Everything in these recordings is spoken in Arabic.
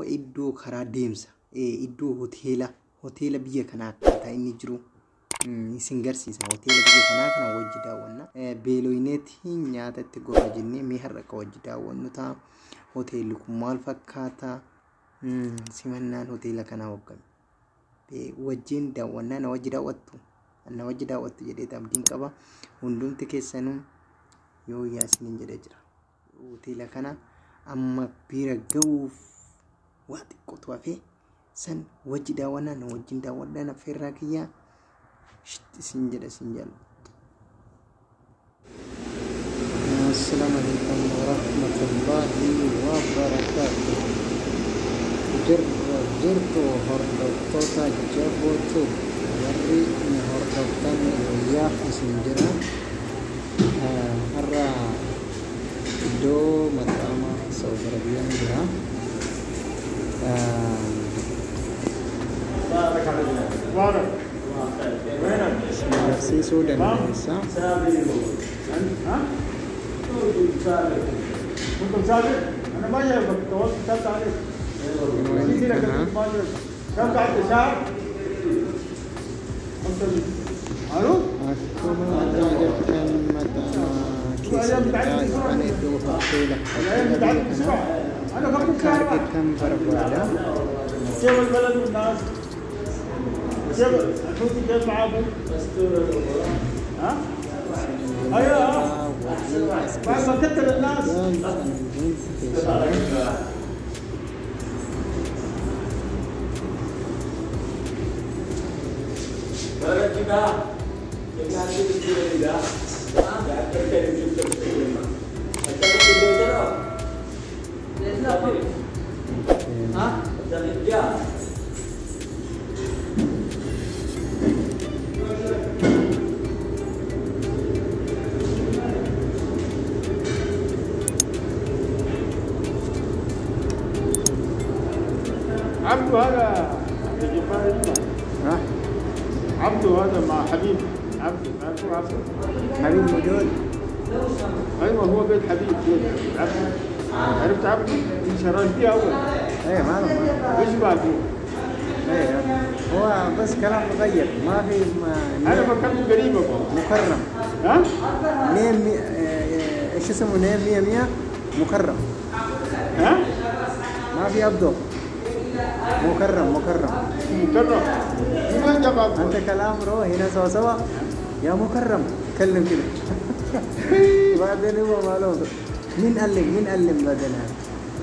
iddoo karaa deemsa iddoo hoteela biyya kanaa akka inni jiru isin garsiisa. Hoteela biyya kanaa kana wajji daawwanna. Beeloyineetii nyaata itti gorra jennee mee har'a akka wajji daawwannu ta'a. Hoteelli kun maal fakkaata? Simannaan hoteela kanaa hoggame. Wajjiin daawwannaa na wajji daawwattu jedhee abdiin qaba. Hundumti keessanuu yoo yaasiniin jedhee jira. Hoteela kana amma bira ga'uuf waa xiqqootu hafee san wajji daawwannaa na wajjin daawwadhaa na feerraa kiyyaa isin jedha isin jaalladhu. Assalamu alaikum warahmatullahi wabarakatuh. Jirtu hordoftoota jabootu warri na hordoftan wayyaa isin jira. Har'a iddoo maxxama Saudi Arabiyaan jira. Agarsiisuu dandeessa. عبده هذا عبده هذا مع حبيب عبده حبيب موجود. ايوه هو بيت حبيب عبده. عرفت عبده؟ شرجتيه اول. ايه ما ايش باقي؟ ايه هو بس كلام مغير ما في انا فكرته قريب مكرم. ها؟ نيم ايش اسمه نيم 100 مكرم. ها؟ ما في عبده. مكرم. وين جاب انت كلام روح هنا سوا يا مكرم كلم كده. بعدين هو معلوم مين علم بعدين هذا.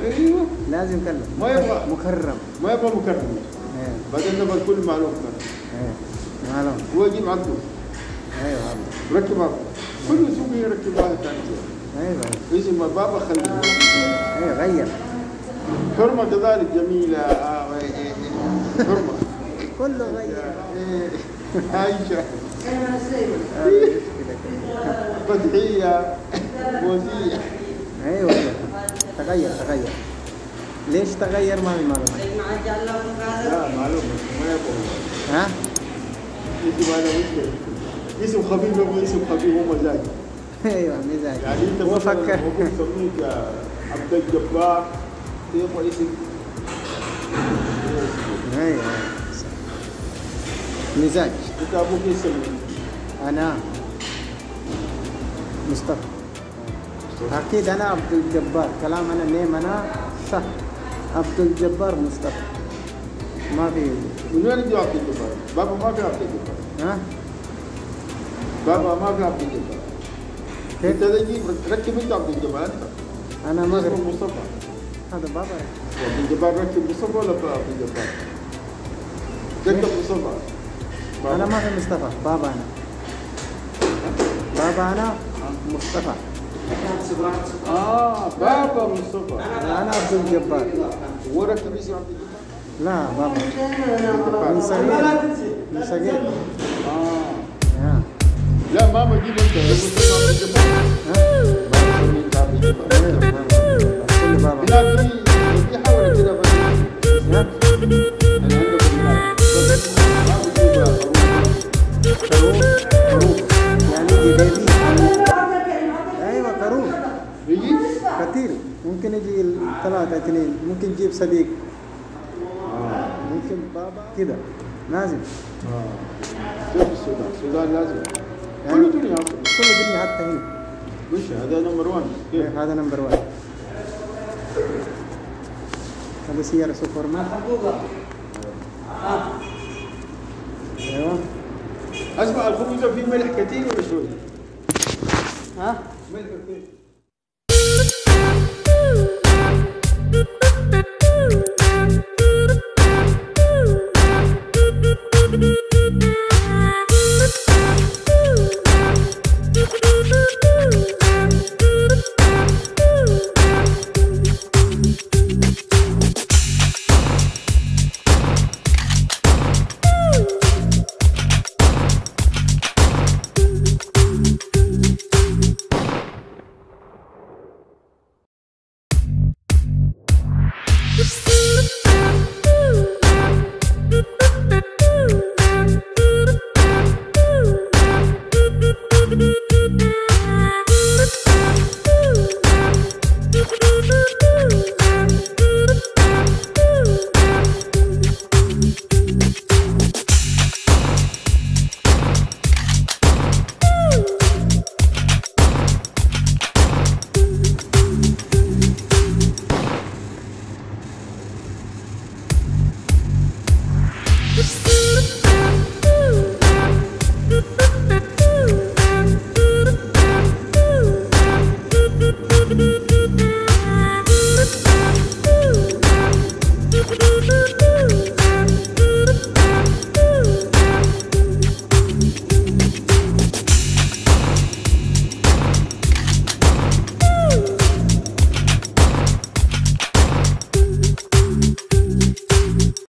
ايوه لازم كلم. ما يبغى مكرم. بعدين نبغى كل معلوم. معلوم. هو يجيب عبده. ايوه ركب عبده. كل سوق يركب واحد ثاني. ايوه اسم بابا خليه. ايوه غير. حرمة كذلك جميلة. حرمة كله غير. عايشة فتحية موزية. ايوه تغير. ليش تغير ما في معلومة. لا معلومة ما يبغى. ها؟ اسم هذا مشكلة. اسم خبيب يبغى اسم خبيب هو مزاج. ايوه مزاج. يعني انت مثلا ممكن تسميك عبد الجبار يبغى اسم. ايوه مزاج. انت ابوك اسم. انا مصطفى. اكيد انا عبد الجبار. كلام انا نيم انا صح. عبد الجبار مصطفى. ما في. من وين يجي عبد الجبار؟ بابا ما في عبد الجبار. ها؟ بابا ما في عبد الجبار. انت تجيب ركب انت عبد الجبار انت. انا ما اسمه مصطفى. هذا بابا. عبد الجبار ركب مصطفى ولا عبد الجبار؟ ركب مصطفى. انا ما في مصطفى. بابا انا مصطفى. بابا مصطفى. انا عبد الجبار. هو ركب اسم عبد الجبار؟ لا بابا من صغير. لا ماما جيب انت مصطفى عبد الجبار. عبد الجبار. بابا. لا في حاول كده بس. خروف يعني جبالي. ايوه خروف يجي كثير. ممكن يجي 3 2. ممكن يجيب صديق ممكن بابا كده نازل. كيف السودان؟ السودان لازم يعني كل الدنيا اصلا. كل الدنيا حتى هنا. وش هذا نمبر 1 كيف؟ هذا نمبر 1. هذا سيارة سوبر مان. ايوه. اسمع الخبز فيه ملح كثير ولا شوي؟ ها؟ ملح كثير.